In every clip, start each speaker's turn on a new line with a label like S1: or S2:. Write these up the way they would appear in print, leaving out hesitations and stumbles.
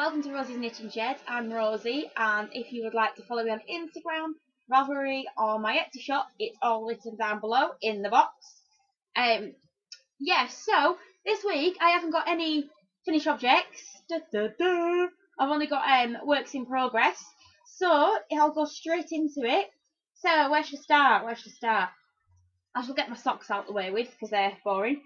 S1: welcome to Rosie's Knitting Shed. I'm Rosie, and if you would like to follow me on Instagram, Ravelry, or my Etsy shop, it's all written down below in the box. So this week I haven't got any finished objects. I've only got works in progress, so I'll go straight into it. So where should I start? I shall get my socks out the way with because they're boring.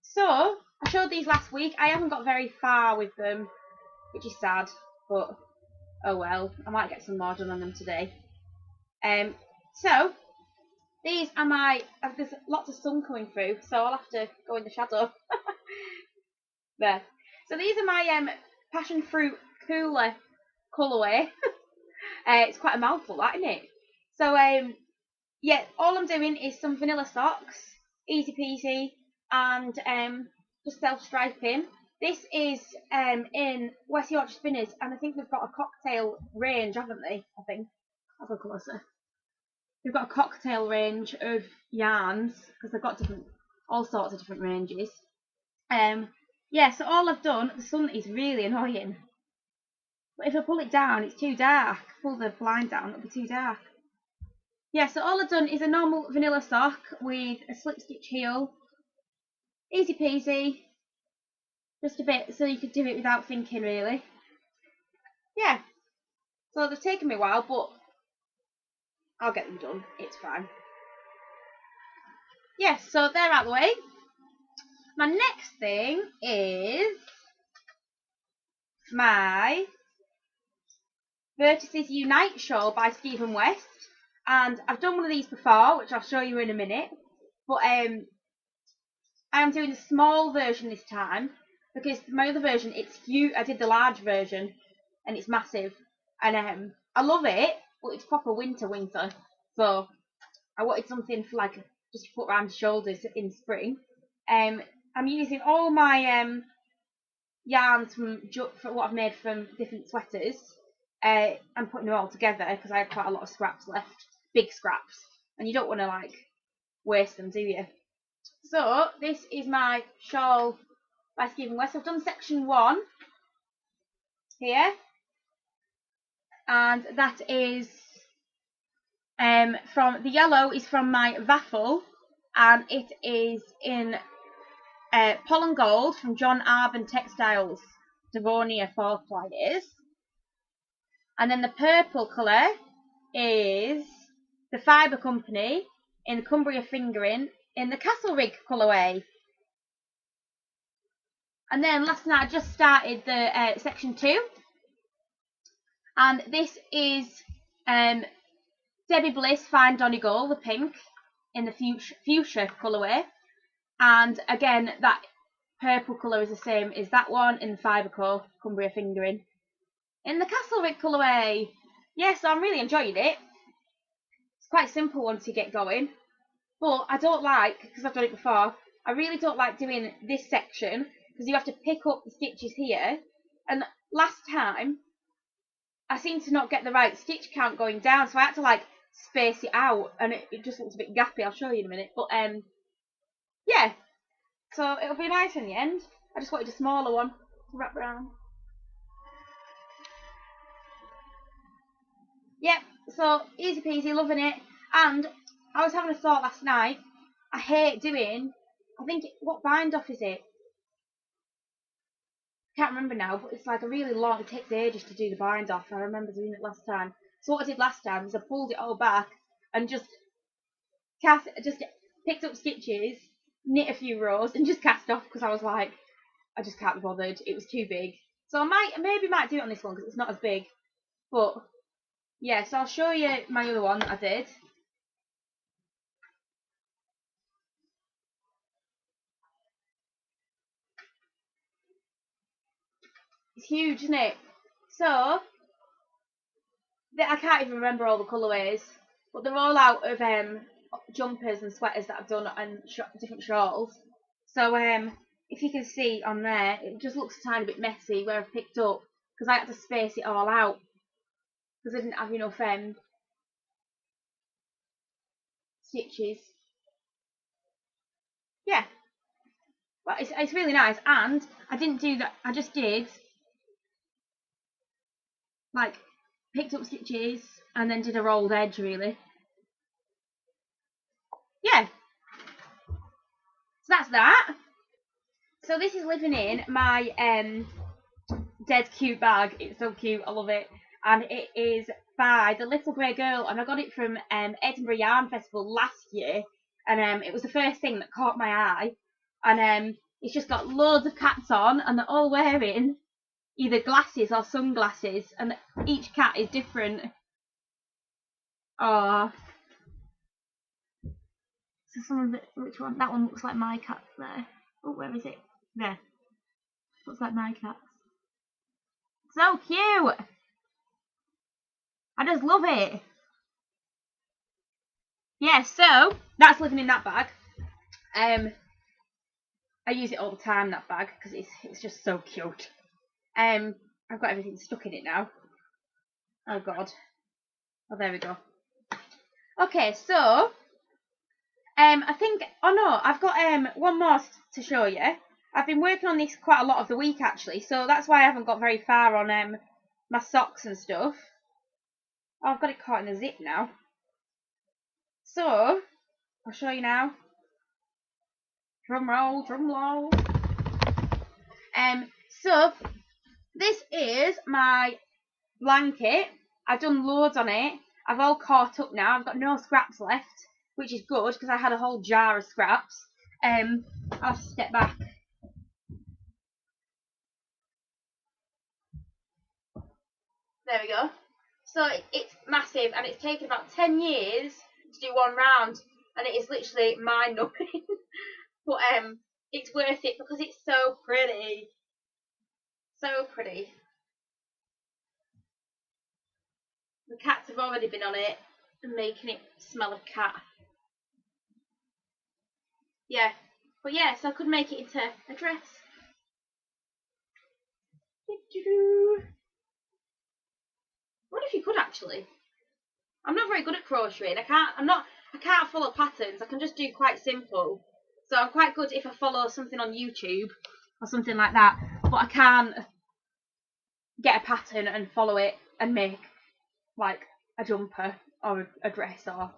S1: So I showed these last week. I haven't got very far with them, which is sad, but oh well. I might get some more done on them today. So these are my. There's lots of sun coming through, so I'll have to go in the shadow. There. So these are my passion fruit cooler colourway. It's quite a mouthful, that, isn't it? So all I'm doing is some vanilla socks, easy peasy, and just self-striping. This is in West Yorkshire Spinners, and I think they've got a cocktail range, haven't they? I think. I'll go closer. They've got a cocktail range of yarns because they've got all sorts of different ranges. So all I've done, the sun is really annoying. But if I pull it down, it's too dark. Pull the blind down, it'll be too dark. Yeah, so all I've done is a normal vanilla sock with a slip stitch heel. Easy peasy. Just a bit so you could do it without thinking, really. Yeah. So they've taken me a while, but I'll get them done. It's fine. Yeah, so they're out of the way. My next thing is my Vertices Unite shawl by Stephen West. And I've done one of these before, which I'll show you in a minute. But I am doing the small version this time because my other version, it's huge. I did the large version and it's massive. And I love it, but it's proper winter. So I wanted something for just to put around the shoulders in spring. I'm using all my yarns for what I've made from different sweaters. I'm putting them all together because I have quite a lot of scraps left, big scraps, and you don't want to waste them, do you? So this is my shawl by Stephen West. I've done section 1 here, and that is from the yellow is from my Vaffle, and it is in Pollen Gold from John Arben Textiles, Devonia 4-ply it is. And then the purple colour is the Fibre Company in Cumbria Fingering in the Castle Rig colourway. And then last night I just started the section 2. And this is Debbie Bliss Fine Donegal, the pink, in the fuchsia colourway. And again, that purple colour is the same as that one in the Fibre Co. Cumbria Fingering in the Castle Rig colourway. Yes, I'm really enjoying it. It's quite simple once you get going. But I don't because I've done it before, I really don't like doing this section because you have to pick up the stitches here. And last time, I seemed to not get the right stitch count going down, so I had to space it out, and it just looks a bit gappy. I'll show you in a minute. But yeah, so it'll be nice in the end. I just wanted a smaller one to wrap around. Yep, so easy peasy, loving it. And I was having a thought last night. I hate doing, what bind off is it? I can't remember now, but it's a really long, it takes ages to do the bind off. I remember doing it last time. So what I did last time is I pulled it all back and just picked up stitches, knit a few rows and just cast off because I was I just can't be bothered. It was too big. So I maybe might do it on this one because it's not as big. But yeah, so I'll show you my other one that I did. It's huge, isn't it? So I can't even remember all the colourways, but they're all out of jumpers and sweaters that I've done and different shawls. So if you can see on there, it just looks a tiny bit messy where I've picked up because I had to space it all out because I didn't have enough stitches. Yeah, well, it's really nice, and I didn't do that. I just did like picked up stitches and then did a rolled edge really. Yeah, so that's that. So this is living in my dead cute bag. It's so cute, I love it. And it is by the Little Grey Girl, and I got it from Edinburgh Yarn Festival last year, and it was the first thing that caught my eye. And it's just got loads of cats on, and they're all wearing either glasses or sunglasses, and each cat is different. Oh, so some of the, which one? That one looks like my cat there. Oh, where is it? There. Looks like my cat. So cute! I just love it. Yeah, so that's living in that bag. I use it all the time, that bag, because it's just so cute. I've got everything stuck in it now. Oh god. Oh, there we go. Okay, so I think, oh no, I've got one more to show you. I've been working on this quite a lot of the week actually, so that's why I haven't got very far on my socks and stuff. Oh, I've got it caught in a zip now. So I'll show you now. Drum roll, drum roll. So this is my blanket. I've done loads on it. I've all caught up now. I've got no scraps left, which is good because I had a whole jar of scraps. I'll have to step back. There we go. So it's massive, and it's taken about 10 years to do one round, and it is literally mind-numbing. But it's worth it because it's so pretty. So pretty. The cats have already been on it and making it smell of cat. Yeah. But yeah, so I could make it into a dress. I wonder if you could actually. I'm not very good at crocheting. I can't follow patterns. I can just do quite simple. So I'm quite good if I follow something on YouTube or something like that. But I can't get a pattern and follow it and make like a jumper or a dress or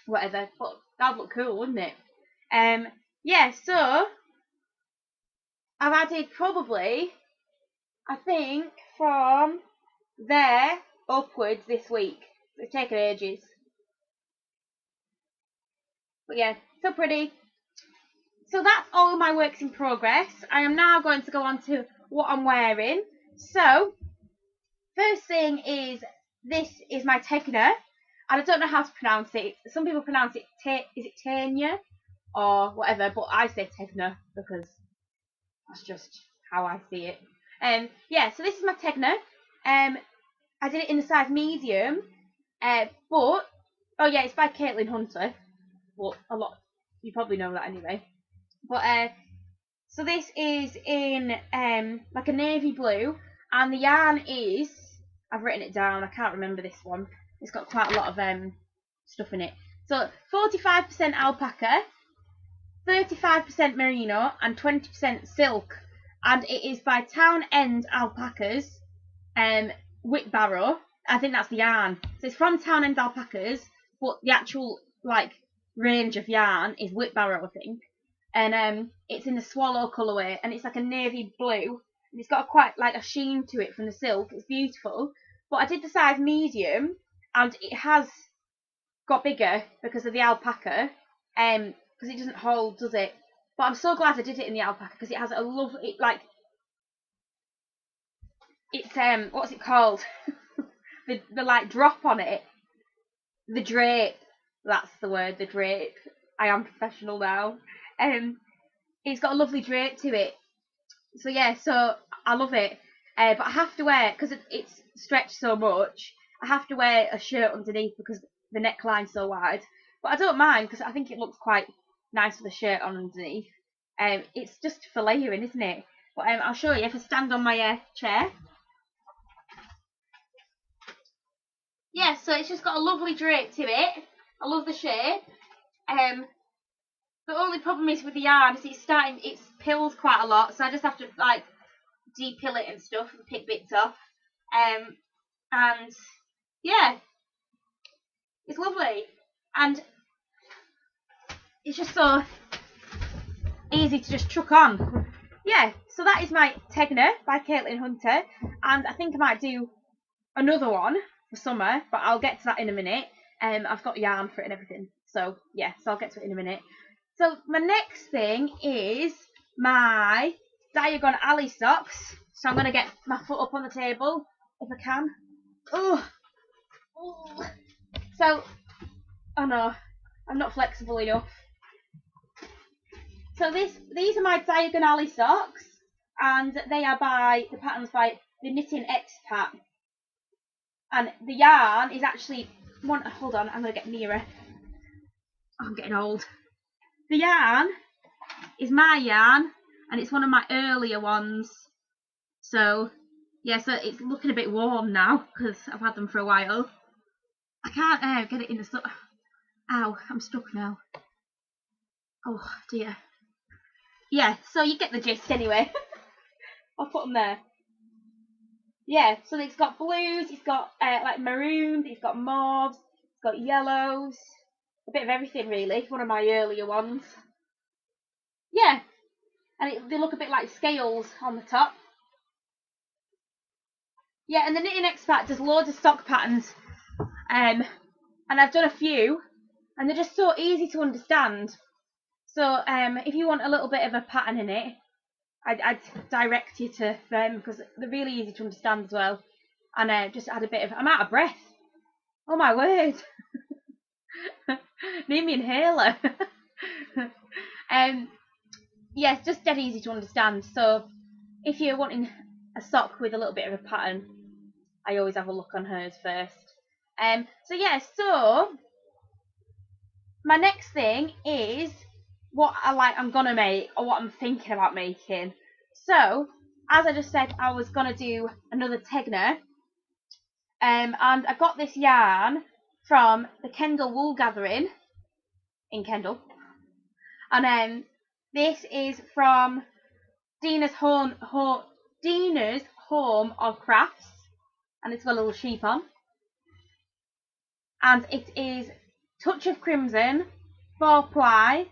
S1: whatever. But that'd look cool, wouldn't it? Yeah, so I've added probably, I think, from there upwards this week. It's taken ages. But yeah, so pretty. So that's all my works in progress. I am now going to go on to what I'm wearing. So, first thing is, this is my Tegna. And I don't know how to pronounce it. Some people pronounce it, is it Tanya? Or whatever, but I say Tegna because that's just how I see it. Yeah, so this is my Tegna. I did it in the size medium. But, oh yeah, it's by Caitlin Hunter. Well, you probably know that anyway. But so this is in like a navy blue, and the yarn is, I've written it down, I can't remember this one. It's got quite a lot of stuff in it. So 45% alpaca, 35% merino, and 20% silk. And it is by Town End Alpacas, Whitbarrow. I think that's the yarn. So it's from Town End Alpacas, but the actual like range of yarn is Whitbarrow, I think. And it's in the swallow colourway, and it's like a navy blue. And it's got quite like a sheen to it from the silk. It's beautiful. But I did the size medium, and it has got bigger because of the alpaca. Because it doesn't hold, does it? But I'm so glad I did it in the alpaca because it has a lovely, like, it's what's it called? the like drop on it. The drape. That's the word, the drape. I am professional now. It's got a lovely drape to it. So yeah, so I love it. But I have to wear, because it's stretched so much, I have to wear a shirt underneath because the neckline's so wide. But I don't mind because I think it looks quite nice with a shirt on underneath. It's just for layering, isn't it? But I'll show you if I stand on my chair. Yeah, so it's just got a lovely drape to it. I love the shape. The only problem is with the yarn is it pills quite a lot, so I just have to like depill it and stuff and pick bits off. and yeah, it's lovely, and it's just so easy to just chuck on. Yeah, so that is my Tegner by Caitlin Hunter, and I think I might do another one for summer, but I'll get to that in a minute. I've got yarn for it and everything, so yeah, so I'll get to it in a minute. So my next thing is my Diagon Alley socks. So I'm gonna get my foot up on the table if I can. Oh, so oh no, I'm not flexible enough. So these are my Diagon Alley socks, and they are by the patterns by the Knitting Expat. And the yarn is actually one. Hold on, I'm gonna get nearer. Oh, I'm getting old. The yarn is my yarn, and it's one of my earlier ones. So yeah, so it's looking a bit warm now because I've had them for a while. I can't get it in the sun. Ow, I'm stuck now. Oh dear. Yeah, so you get the gist anyway. I'll put them there. Yeah, so it's got blues, it's got like maroons, it's got mauves, it's got yellows, a bit of everything really. One of my earlier ones. Yeah, and they look a bit like scales on the top. Yeah, and the Knitting Expert does loads of sock patterns, and I've done a few, and they're just so easy to understand. So if you want a little bit of a pattern in it, I'd direct you to them because they're really easy to understand as well. And just add a bit of. I'm out of breath. Oh my word! Need me inhaler. Yes, just dead easy to understand. So if you're wanting a sock with a little bit of a pattern, I always have a look on hers first. So yeah, so my next thing is what I'm gonna make or what I'm thinking about making. So as I just said, I was gonna do another Tegner, and I got this yarn from the Kendal Wool Gathering in Kendal, and this is from Dina's Home of Crafts, and it's got a little sheep on, and it is Touch of Crimson 4-ply,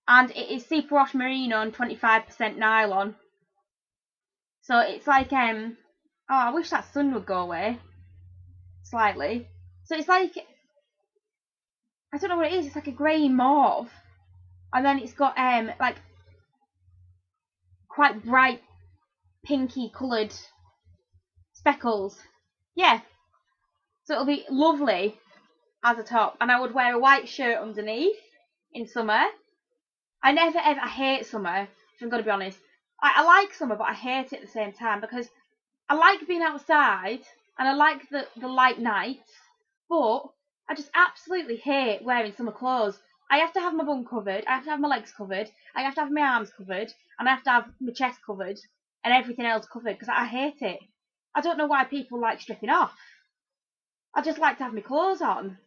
S1: and it is superwash merino and 25% nylon. So it's like oh, I wish that sun would go away slightly. So it's like, I don't know what it is. It's like a grey mauve, and then it's got like quite bright pinky coloured speckles. Yeah, so it'll be lovely as a top, and I would wear a white shirt underneath in summer. I never ever, I hate summer, if I'm going to be honest. I like summer, but I hate it at the same time because I like being outside and I like the light nights, but I just absolutely hate wearing summer clothes. I have to have my bum covered, I have to have my legs covered, I have to have my arms covered, and I have to have my chest covered and everything else covered because I hate it. I don't know why people like stripping off. I just like to have my clothes on.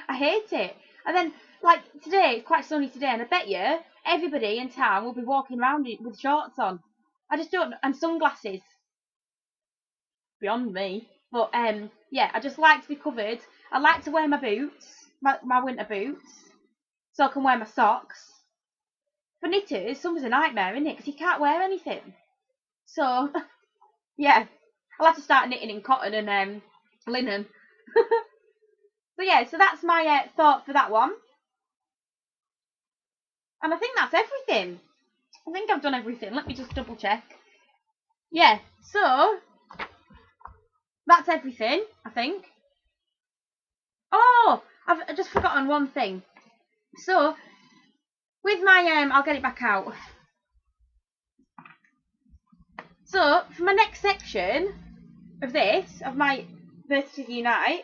S1: I hate it. And then, like today, it's quite sunny today, and I bet you everybody in town will be walking around with shorts on. I just don't, and sunglasses. Beyond me. But yeah, I just like to be covered. I like to wear my boots, my winter boots, so I can wear my socks. For knitters, summer's a nightmare, isn't it? Because you can't wear anything. So yeah, I'll have to start knitting in cotton and linen. So yeah, so that's my thought for that one. And I think that's everything. I think I've done everything. Let me just double check. Yeah, so that's everything, I think. Oh, I've just forgotten one thing. So, with my, I'll get it back out. So, for my next section of this, of my Birthday Unite,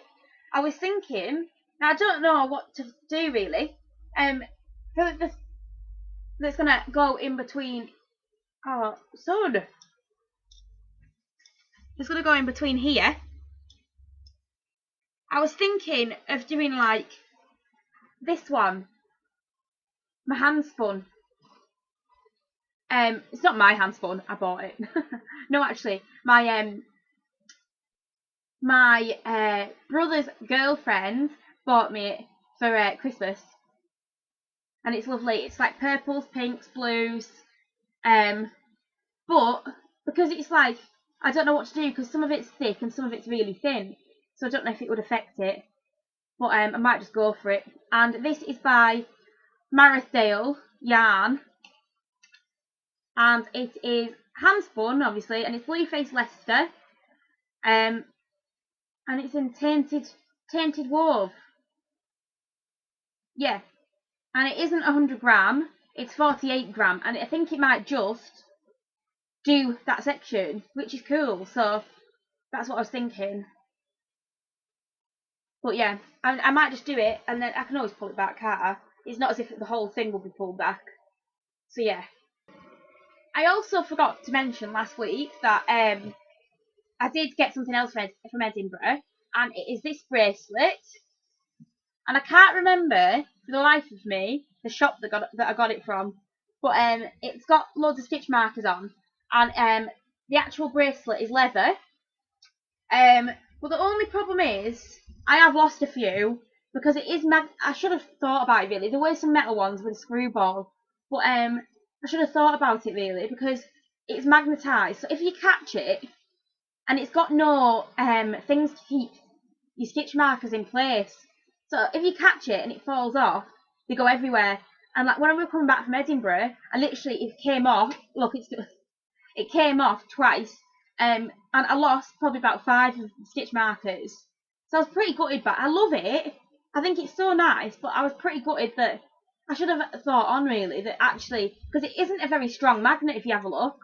S1: I was thinking, now I don't know what to do really, for this, that's going to go in between, oh, sun. It's going to go in between here. I was thinking of doing like this one, my hand spun. It's not my hand spun. I bought it. No, actually, my my brother's girlfriend bought me it for Christmas, and it's lovely. It's like purples, pinks, blues, but because it's like, I don't know what to do because some of it's thick and some of it's really thin, so I don't know if it would affect it, but I might just go for it. And this is by Marisdale Yarn, and it is hand spun obviously, and it's Blueface Leicester, and it's in tainted wove. Yeah, and it isn't 100 gram, it's 48 gram, and I think it might just do that section, which is cool. So that's what I was thinking. But yeah, I might just do it, and then I can always pull it back, can't I? It's not as if the whole thing will be pulled back. So yeah. I also forgot to mention last week that I did get something else from Edinburgh, and it is this bracelet. And I can't remember for the life of me the shop that I got it from, but it's got loads of stitch markers on, and the actual bracelet is leather. But the only problem is I have lost a few because it is I should have thought about it really. There were some metal ones with a screw ball, but I should have thought about it really because it's magnetised. So if you catch it and it's got no things to keep your stitch markers in place, so if you catch it and it falls off, they go everywhere. And like when I was coming back from Edinburgh, I literally it came off. Look, it came off twice. And I lost probably about 5 stitch markers. So I was pretty gutted, but I love it. I think it's so nice, but I was pretty gutted that I should have thought on really that actually, because it isn't a very strong magnet if you have a look.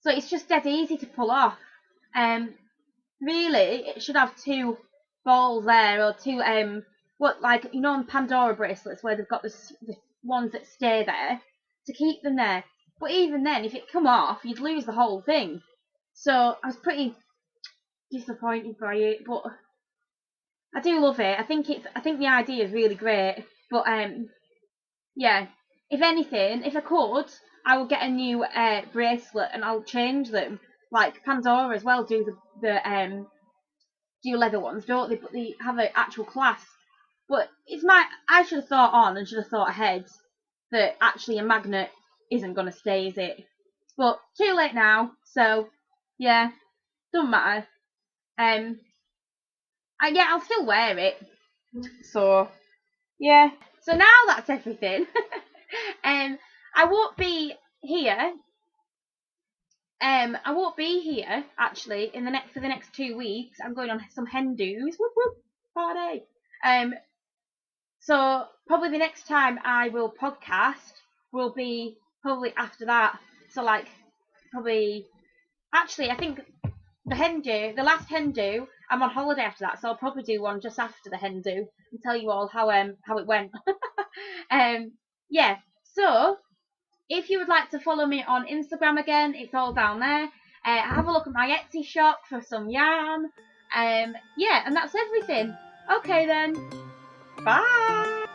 S1: So it's just dead easy to pull off. Really, it should have 2 balls there, or 2, like, you know, on Pandora bracelets where they've got the ones that stay there to keep them there. But even then, if it come off, you'd lose the whole thing. So I was pretty disappointed by it, but I do love it. I think the idea is really great. But yeah, if anything, if I could, I would get a new bracelet and I'll change them. Like Pandora as well do the do leather ones, don't they? But they have an actual clasp. But I should have thought on and should have thought ahead that actually a magnet isn't going to stay, is it? But too late now, so yeah, doesn't matter. Yeah, I'll still wear it. So yeah. So now that's everything. I won't be here. I won't be here actually for the next 2 weeks. I'm going on some hen do's. Whoop whoop party. So probably the next time I will podcast will be probably after that. So like probably actually I think the last hen do, I'm on holiday after that, so I'll probably do one just after the hen do and tell you all how it went. Yeah. So if you would like to follow me on Instagram again, it's all down there. Have a look at my Etsy shop for some yarn. Yeah, and that's everything. Okay then. Bye.